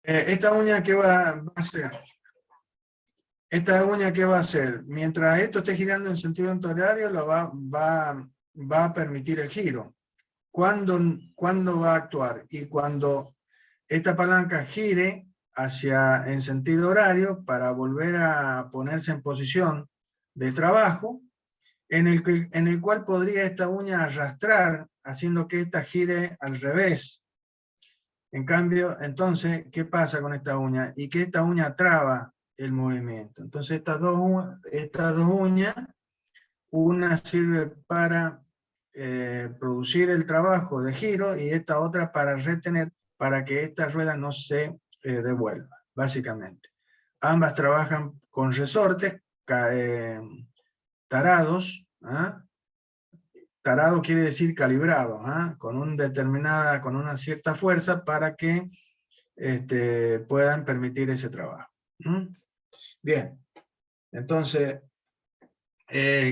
Esta uña, ¿qué va a hacer? Esta uña, ¿qué va a hacer? Mientras esto esté girando en sentido antihorario, va a permitir el giro. ¿Cuándo va a actuar? Y cuando esta palanca gire en sentido horario para volver a ponerse en posición de trabajo, en el cual podría esta uña arrastrar, haciendo que esta gire al revés. En cambio, entonces, ¿qué pasa con esta uña? Y que esta uña traba el movimiento. Entonces, estas dos uñas, una sirve para producir el trabajo de giro y esta otra para retener, para que esta rueda no se devuelva, básicamente. Ambas trabajan con resortes tarados. ¿Ah? Tarado quiere decir calibrado, ¿ah? Con una cierta fuerza para que puedan permitir ese trabajo. Bien, entonces,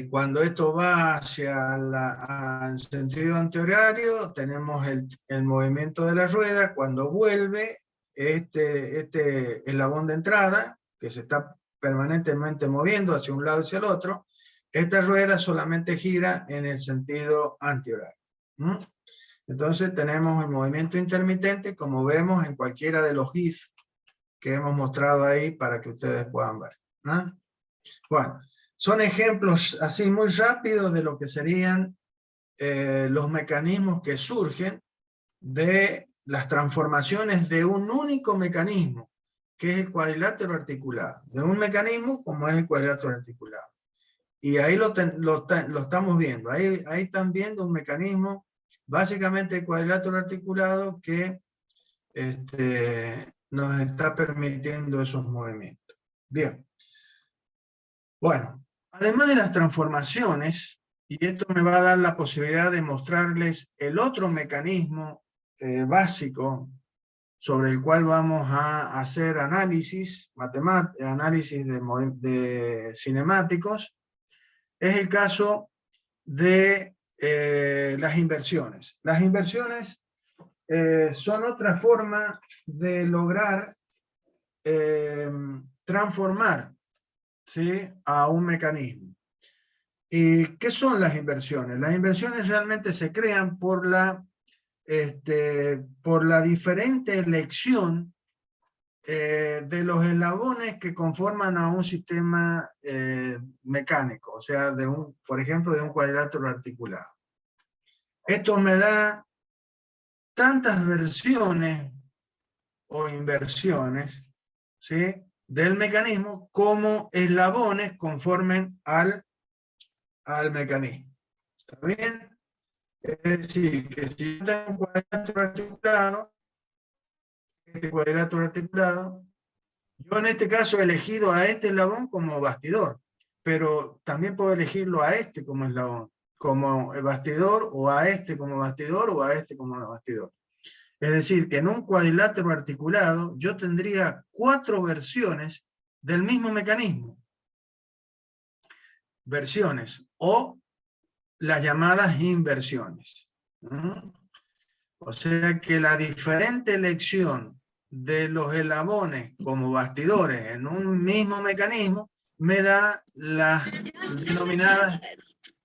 cuando esto va al sentido antihorario, tenemos el movimiento de la rueda. Cuando vuelve, este eslabón de entrada, que se está permanentemente moviendo hacia un lado y hacia el otro, esta rueda solamente gira en el sentido antihorario. Entonces tenemos el movimiento intermitente, como vemos en cualquiera de los GIF que hemos mostrado ahí para que ustedes puedan ver. Bueno, son ejemplos así muy rápidos de lo que serían los mecanismos que surgen de las transformaciones de un único mecanismo, que es el cuadrilátero articulado, de un mecanismo como es el cuadrilátero articulado. Y ahí lo estamos viendo, ahí están viendo un mecanismo, básicamente el cuadrilátero articulado, que nos está permitiendo esos movimientos. Bien. Bueno, además de las transformaciones, y esto me va a dar la posibilidad de mostrarles el otro mecanismo básico sobre el cual vamos a hacer análisis, análisis de cinemáticos, es el caso de las inversiones. Las inversiones son otra forma de lograr transformar, ¿sí?, a un mecanismo. ¿Y qué son las inversiones? Las inversiones realmente se crean por la diferente elección de los eslabones que conforman a un sistema mecánico, o sea, por ejemplo, de un cuadrilátero articulado. Esto me da tantas versiones o inversiones, ¿sí?, del mecanismo como eslabones conformen al mecanismo. ¿Está bien? Es decir, que si yo tengo un cuadrilátero articulado, este cuadrilátero articulado, yo en este caso he elegido a este eslabón como bastidor, pero también puedo elegirlo a este como eslabón, como bastidor, o a este como bastidor, o a este como bastidor. Es decir, que en un cuadrilátero articulado yo tendría 4 versiones del mismo mecanismo. Versiones, o las llamadas inversiones. O sea que la diferente elección de los eslabones como bastidores en un mismo mecanismo me da las denominadas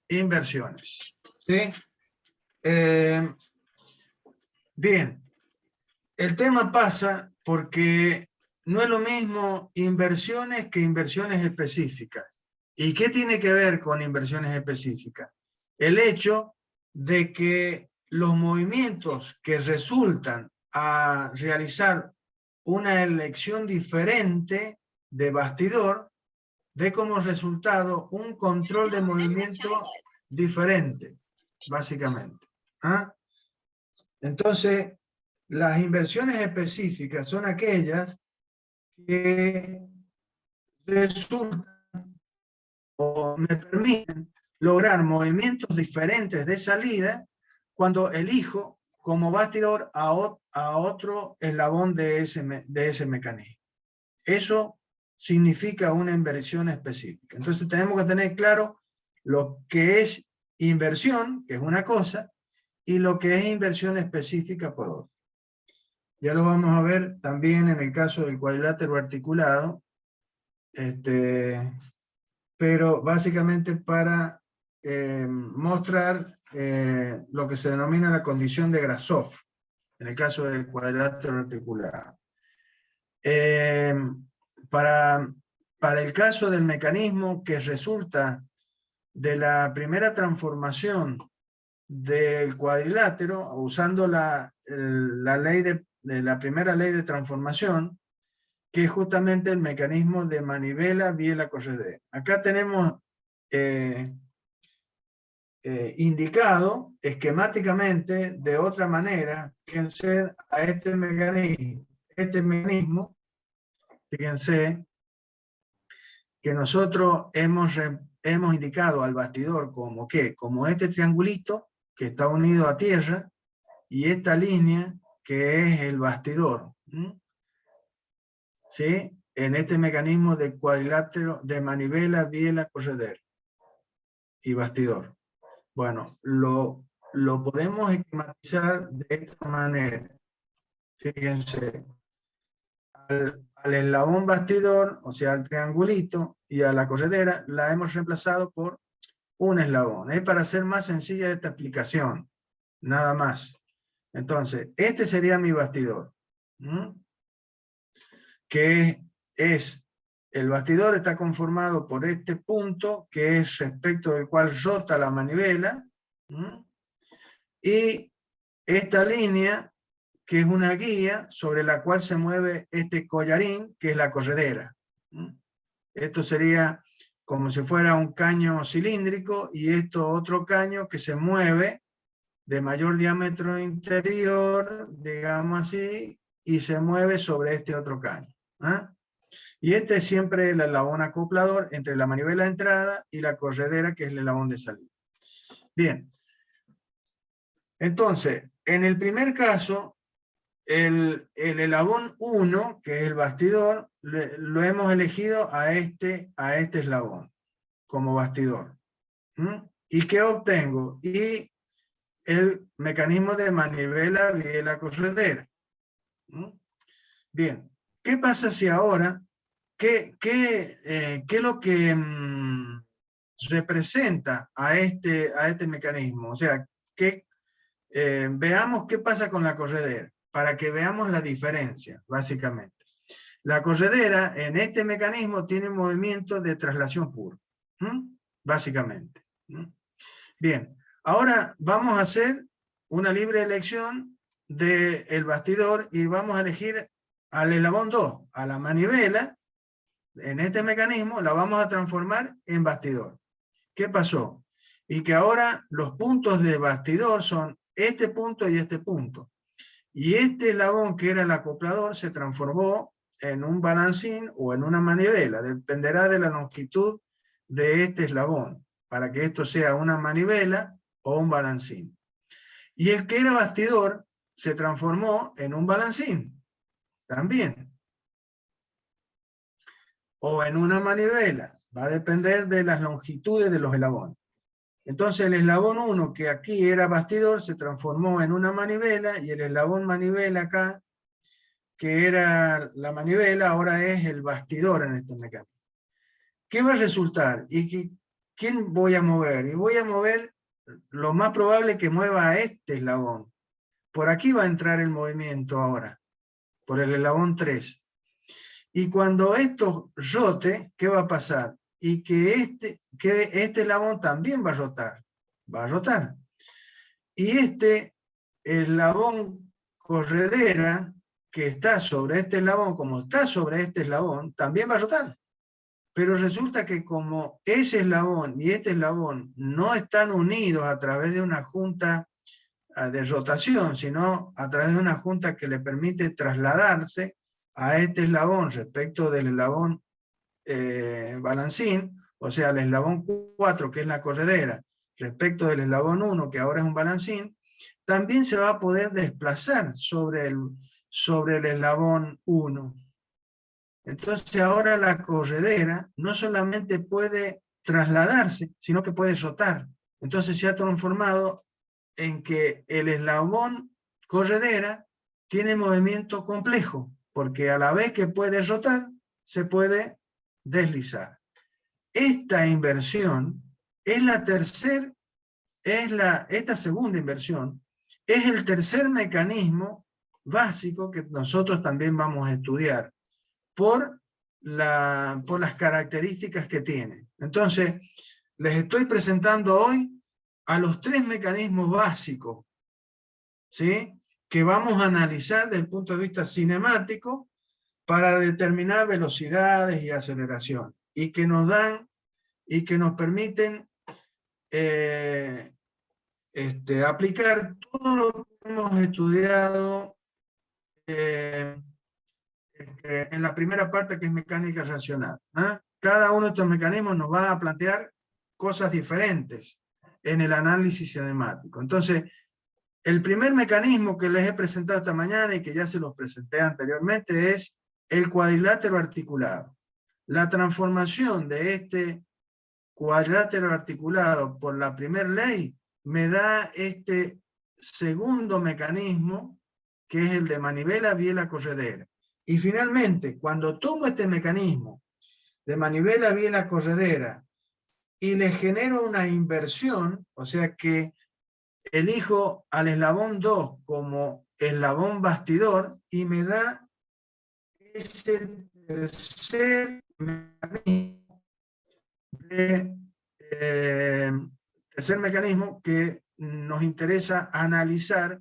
inversiones. ¿Sí? Bien, el tema pasa porque no es lo mismo inversiones que inversiones específicas. ¿Y qué tiene que ver con inversiones específicas? El hecho de que los movimientos que resultan a realizar una elección diferente de bastidor dé como resultado un control de movimiento diferente, básicamente. Entonces, las inversiones específicas son aquellas que resultan o me permiten lograr movimientos diferentes de salida cuando elijo como bastidor a otro eslabón de ese mecanismo. Eso significa una inversión específica. Entonces tenemos que tener claro lo que es inversión, que es una cosa, y lo que es inversión específica por otra. Ya lo vamos a ver también en el caso del cuadrilátero articulado, pero básicamente para mostrar lo que se denomina la condición de Grashof, en el caso del cuadrilátero articulado. Para el caso del mecanismo que resulta de la primera transformación del cuadrilátero, usando la ley de la primera ley de transformación, que es justamente el mecanismo de manivela Biela-Corredera. Acá tenemos indicado esquemáticamente de otra manera, fíjense a este mecanismo, fíjense que nosotros hemos indicado al bastidor como ¿qué? Como este triangulito que está unido a tierra y esta línea que es el bastidor. ¿Sí? En este mecanismo de cuadrilátero de manivela, biela, corredera y bastidor. Bueno, lo podemos esquematizar de esta manera. Fíjense, al eslabón bastidor, o sea, al triangulito y a la corredera, la hemos reemplazado por un eslabón. Es para hacer más sencilla esta explicación, nada más. Entonces, este sería mi bastidor. Que es, el bastidor está conformado por este punto, que es respecto del cual rota la manivela, y esta línea, que es una guía sobre la cual se mueve este collarín, que es la corredera. Esto sería como si fuera un caño cilíndrico, y esto otro caño que se mueve de mayor diámetro interior, digamos así, y se mueve sobre este otro caño. Y este es siempre el eslabón acoplador entre la manivela de entrada y la corredera, que es el eslabón de salida. Bien. Entonces, en el primer caso, el eslabón 1, que es el bastidor, lo hemos elegido a este eslabón como bastidor. ¿Y qué obtengo? Y el mecanismo de manivela biela corredera. Bien, ¿qué pasa si ahora, qué es lo que representa a este mecanismo? O sea, veamos qué pasa con la corredera, para que veamos la diferencia, básicamente. La corredera en este mecanismo tiene un movimiento de traslación puro, básicamente. Bien, ahora vamos a hacer una libre elección del bastidor y vamos a elegir al eslabón 2, a la manivela, en este mecanismo la vamos a transformar en bastidor. ¿Qué pasó? Y que ahora los puntos de bastidor son este punto y este punto. Y este eslabón, que era el acoplador, se transformó en un balancín o en una manivela. Dependerá de la longitud de este eslabón, para que esto sea una manivela o un balancín. Y el que era bastidor se transformó en un balancín, también. O en una manivela. Va a depender de las longitudes de los eslabones. Entonces el eslabón 1, que aquí era bastidor, se transformó en una manivela, y el eslabón manivela acá, que era la manivela, ahora es el bastidor en este mecanismo. ¿Qué va a resultar? ¿Quién voy a mover? Y voy a mover, lo más probable que mueva a este eslabón. Por aquí va a entrar el movimiento ahora, por el eslabón 3. Y cuando esto rote, ¿qué va a pasar? Y que este eslabón también va a rotar. Va a rotar. Y este eslabón corredera, que está sobre este eslabón, como está sobre este eslabón, también va a rotar. Pero resulta que como ese eslabón y este eslabón no están unidos a través de una junta de rotación, sino a través de una junta que le permite trasladarse a este eslabón respecto del eslabón balancín, o sea, el eslabón 4, que es la corredera, respecto del eslabón 1, que ahora es un balancín, también se va a poder desplazar sobre el eslabón 1. Entonces ahora la corredera no solamente puede trasladarse, sino que puede rotar. Entonces se ha transformado en que el eslabón corredera tiene movimiento complejo, porque a la vez que puede rotar, se puede deslizar. Esta inversión es esta segunda inversión es el tercer mecanismo básico que nosotros también vamos a estudiar por las características que tiene. Entonces, les estoy presentando hoy a los tres mecanismos básicos, ¿sí?, que vamos a analizar desde el punto de vista cinemático para determinar velocidades y aceleración, y que nos permiten aplicar todo lo que hemos estudiado en la primera parte, que es mecánica racional. Cada uno de estos mecanismos nos va a plantear cosas diferentes en el análisis cinemático. Entonces, el primer mecanismo que les he presentado esta mañana y que ya se los presenté anteriormente es el cuadrilátero articulado. La transformación de este cuadrilátero articulado por la primera ley me da este segundo mecanismo, que es el de manivela, biela, corredera. Y finalmente, cuando tomo este mecanismo de manivela, biela, corredera y le genero una inversión, o sea que elijo al eslabón 2 como eslabón bastidor, y me da ese tercer mecanismo que nos interesa analizar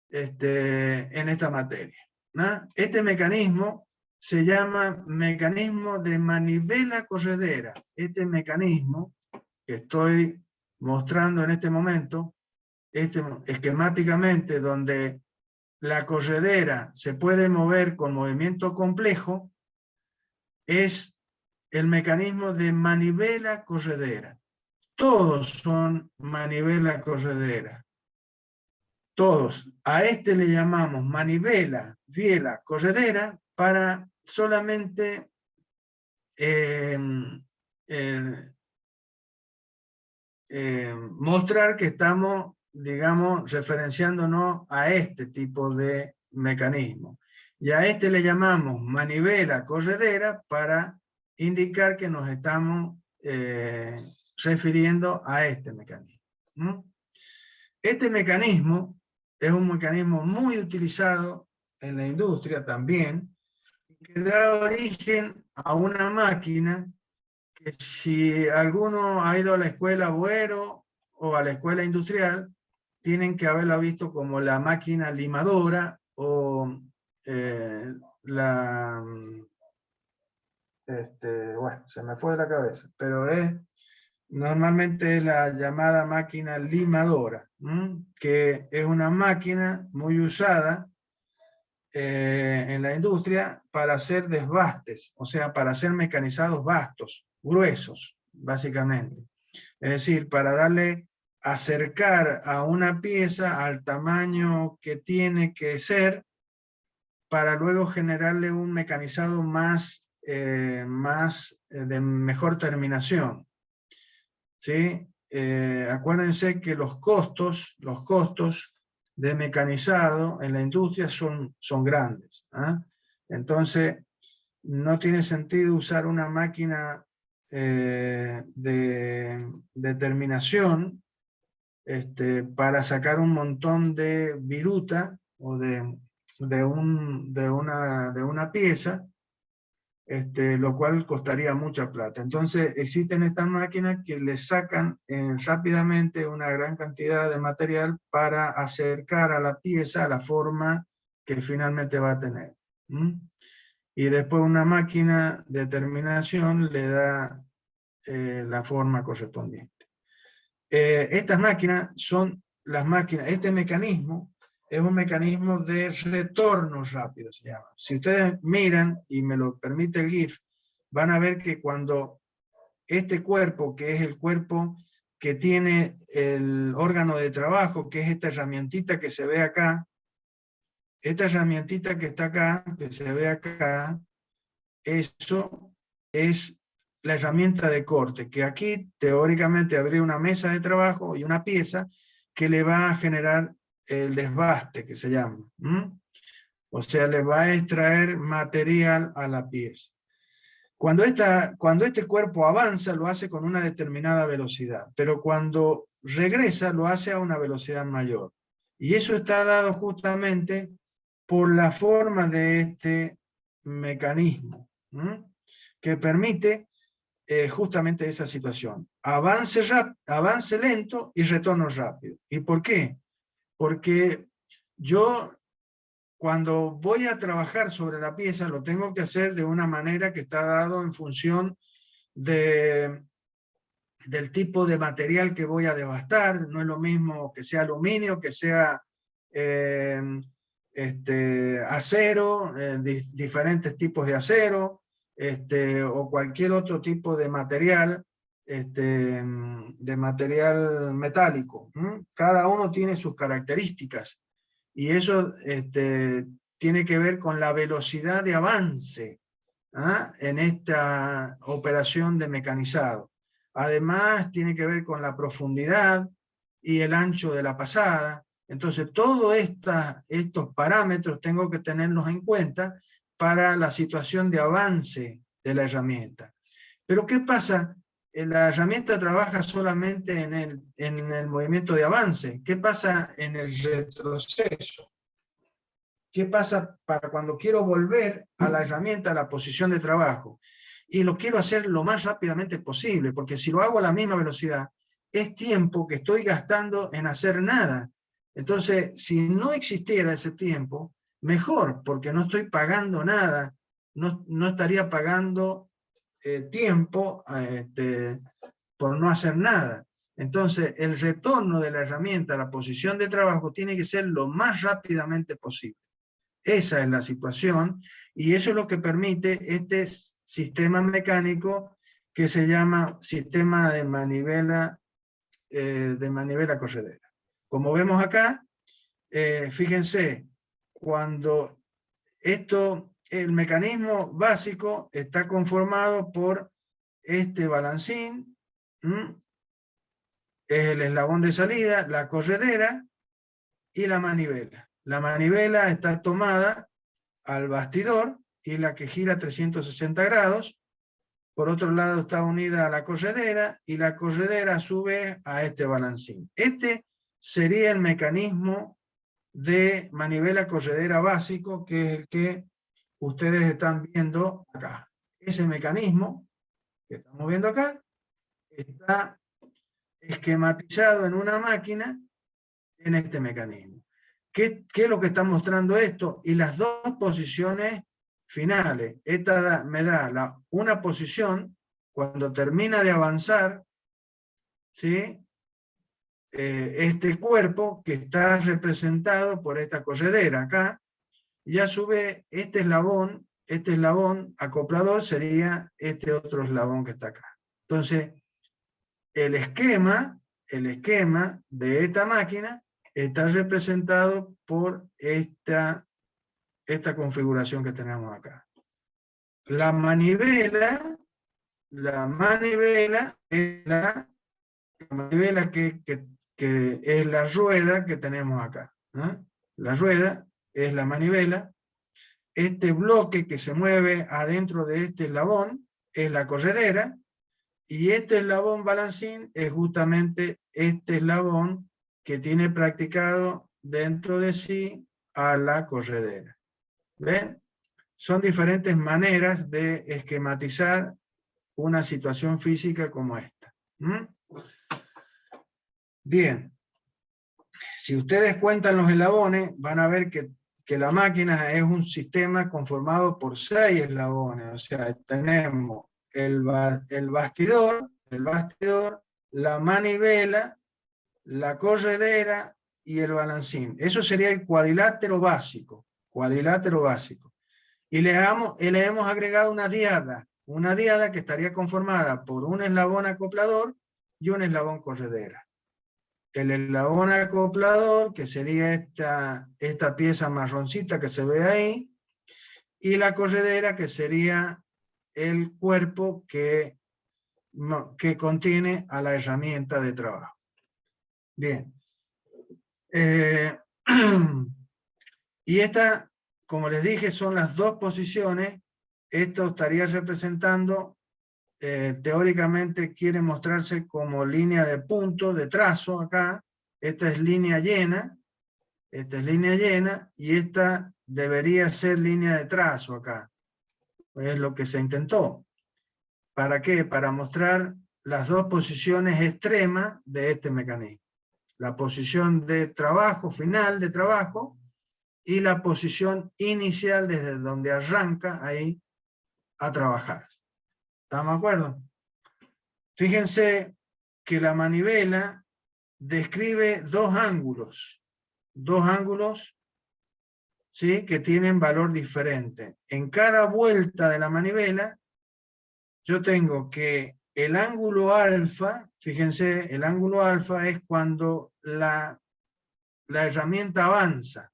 en esta materia, ¿no? Este mecanismo se llama mecanismo de manivela corredera. Este mecanismo que estoy mostrando en este momento, esquemáticamente, donde la corredera se puede mover con movimiento complejo, es el mecanismo de manivela corredera. Todos son manivela corredera. Todos. A este le llamamos manivela, biela, corredera, para solamente mostrar que estamos, digamos, referenciándonos a este tipo de mecanismo. Y a este le llamamos manivela corredera para indicar que nos estamos refiriendo a este mecanismo. Este mecanismo es un mecanismo muy utilizado en la industria también, que da origen a una máquina que, si alguno ha ido a la escuela Boero o a la escuela industrial, tienen que haberla visto como la máquina limadora o bueno, se me fue de la cabeza, pero normalmente es la llamada máquina limadora, que es una máquina muy usada en la industria para hacer desbastes, o sea, para hacer mecanizados vastos, gruesos, básicamente. Es decir, para acercar a una pieza al tamaño que tiene que ser, para luego generarle un mecanizado de mejor terminación. ¿Sí? Acuérdense que los costos de mecanizado en la industria son grandes. Entonces, no tiene sentido usar una máquina de terminación para sacar un montón de viruta o de una pieza, lo cual costaría mucha plata. Entonces existen estas máquinas que le sacan rápidamente una gran cantidad de material para acercar a la pieza a la forma que finalmente va a tener. Y después una máquina de terminación le da la forma correspondiente. Estas máquinas son las máquinas, este mecanismo es un mecanismo de retorno rápido, se llama. Si ustedes miran, y me lo permite el GIF, van a ver que cuando este cuerpo, que es el cuerpo que tiene el órgano de trabajo, que es esta herramientita que se ve acá, esta herramientita que está acá, que se ve acá, eso es la herramienta de corte, que aquí teóricamente habría una mesa de trabajo y una pieza que le va a generar el desbaste, que se llama. O sea, le va a extraer material a la pieza. Cuando este cuerpo avanza, lo hace con una determinada velocidad, pero cuando regresa, lo hace a una velocidad mayor. Y eso está dado justamente por la forma de este mecanismo, que permite justamente esa situación. Avance lento y retorno rápido. ¿Y por qué? Porque yo, cuando voy a trabajar sobre la pieza, lo tengo que hacer de una manera que está dado en función del tipo de material que voy a devastar. No es lo mismo que sea aluminio, que sea acero, diferentes tipos de acero, o cualquier otro tipo de material, de material metálico. Cada uno tiene sus características. Y eso tiene que ver con la velocidad de avance en esta operación de mecanizado. Además, tiene que ver con la profundidad y el ancho de la pasada. Entonces, todos estos parámetros tengo que tenerlos en cuenta para la situación de avance de la herramienta. Pero, ¿qué pasa? La herramienta trabaja solamente en el movimiento de avance. ¿Qué pasa en el retroceso? ¿Qué pasa para cuando quiero volver a la herramienta, a la posición de trabajo? Y lo quiero hacer lo más rápidamente posible, porque si lo hago a la misma velocidad, es tiempo que estoy gastando en hacer nada. Entonces, si no existiera ese tiempo, mejor, porque no estoy pagando nada, no estaría pagando tiempo por no hacer nada. Entonces, el retorno de la herramienta a la posición de trabajo tiene que ser lo más rápidamente posible. Esa es la situación, y eso es lo que permite este sistema mecánico que se llama sistema de manivela corredera. Como vemos acá, fíjense, cuando el mecanismo básico está conformado por este balancín, es el eslabón de salida, la corredera y la manivela. La manivela está tomada al bastidor y la que gira 360 grados. Por otro lado está unida a la corredera y la corredera sube a este balancín. Este sería el mecanismo de manivela corredera básico, que es el que ustedes están viendo acá. Ese mecanismo que estamos viendo acá está esquematizado en una máquina en este mecanismo. ¿Qué es lo que está mostrando esto? Y las dos posiciones finales. Esta me da una posición cuando termina de avanzar, ¿sí? Este cuerpo que está representado por esta corredera acá, y a su vez este eslabón acoplador sería este otro eslabón que está acá. Entonces, el esquema de esta máquina está representado por esta configuración que tenemos acá. La manivela es que es la rueda que tenemos acá, ¿no? La rueda es la manivela. Este bloque que se mueve adentro de este eslabón es la corredera, y este eslabón balancín es justamente este eslabón que tiene practicado dentro de sí a la corredera. ¿Ven? Son diferentes maneras de esquematizar una situación física como esta. Bien, si ustedes cuentan los eslabones, van a ver que la máquina es un sistema conformado por 6 eslabones. O sea, tenemos el bastidor, la manivela, la corredera y el balancín. Eso sería el cuadrilátero básico. Y le hemos agregado una diada que estaría conformada por un eslabón acoplador y un eslabón corredera. El eslabón acoplador, que sería esta pieza marroncita que se ve ahí, y la corredera, que sería el cuerpo que contiene a la herramienta de trabajo. Bien. Y esta como les dije, son las dos posiciones. Esto estaría representando, teóricamente quiere mostrarse como línea de punto, de trazo acá. Esta es línea llena, esta es línea llena, y esta debería ser línea de trazo acá. Es lo que se intentó. ¿Para qué? Para mostrar las dos posiciones extremas de este mecanismo. La posición de trabajo, final de trabajo, y la posición inicial desde donde arranca ahí a trabajar. ¿Estamos de acuerdo? Fíjense que la manivela describe dos ángulos, ¿sí? Que tienen valor diferente. En cada vuelta de la manivela, yo tengo que el ángulo alfa, fíjense, el ángulo alfa es cuando la herramienta avanza.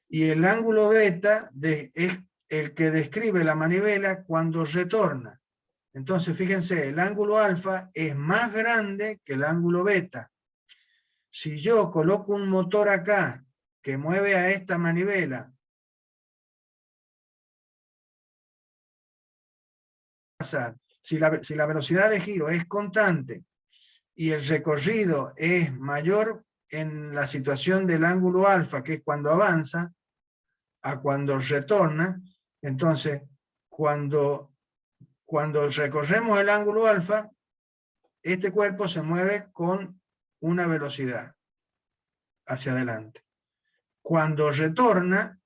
Y el ángulo beta es el que describe la manivela cuando retorna. Entonces, fíjense, el ángulo alfa es más grande que el ángulo beta. Si yo coloco un motor acá que mueve a esta manivela, si la velocidad de giro es constante y el recorrido es mayor en la situación del ángulo alfa, que es cuando avanza, a cuando retorna, entonces cuando recorremos el ángulo alfa, este cuerpo se mueve con una velocidad hacia adelante. Cuando retorna,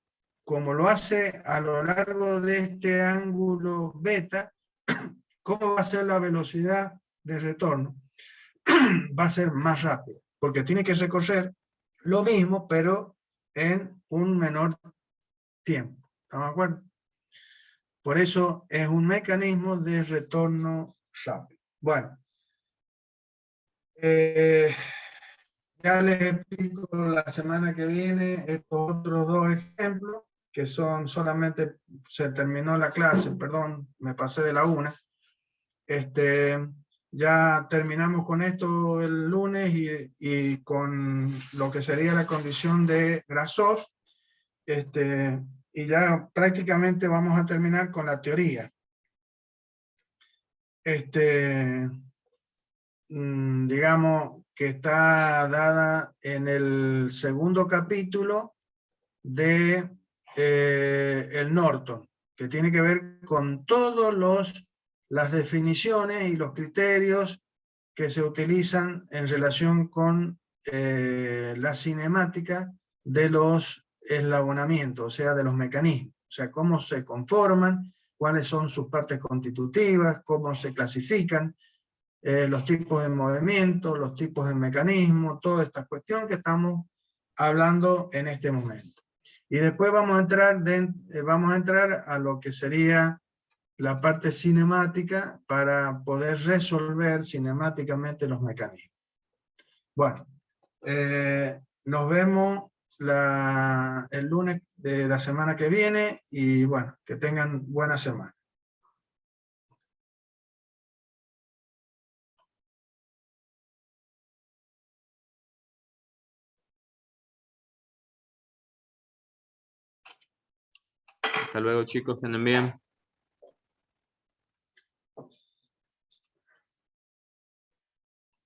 como lo hace a lo largo de este ángulo beta, ¿cómo va a ser la velocidad de retorno? Va a ser más rápida, porque tiene que recorrer lo mismo, pero en un menor tiempo. ¿Estamos de acuerdo? Por eso es un mecanismo de retorno rápido. Bueno, ya les explico la semana que viene estos otros dos ejemplos, que son solamente, se terminó la clase, perdón, me pasé de la 1. Ya terminamos con esto el lunes y con lo que sería la condición de Grasov, y ya prácticamente vamos a terminar con la teoría. Digamos que está dada en el segundo capítulo de el Norton, que tiene que ver con todas las definiciones y los criterios que se utilizan en relación con la cinemática de los eslabonamientos, o sea, de los mecanismos, o sea, cómo se conforman, cuáles son sus partes constitutivas, cómo se clasifican, los tipos de movimiento, los tipos de mecanismo, toda esta cuestión que estamos hablando en este momento. Y después vamos a entrar a lo que sería la parte cinemática para poder resolver cinemáticamente los mecanismos. Bueno, nos vemos el lunes de la semana que viene y bueno, que tengan buena semana. Hasta luego, chicos, que anden bien.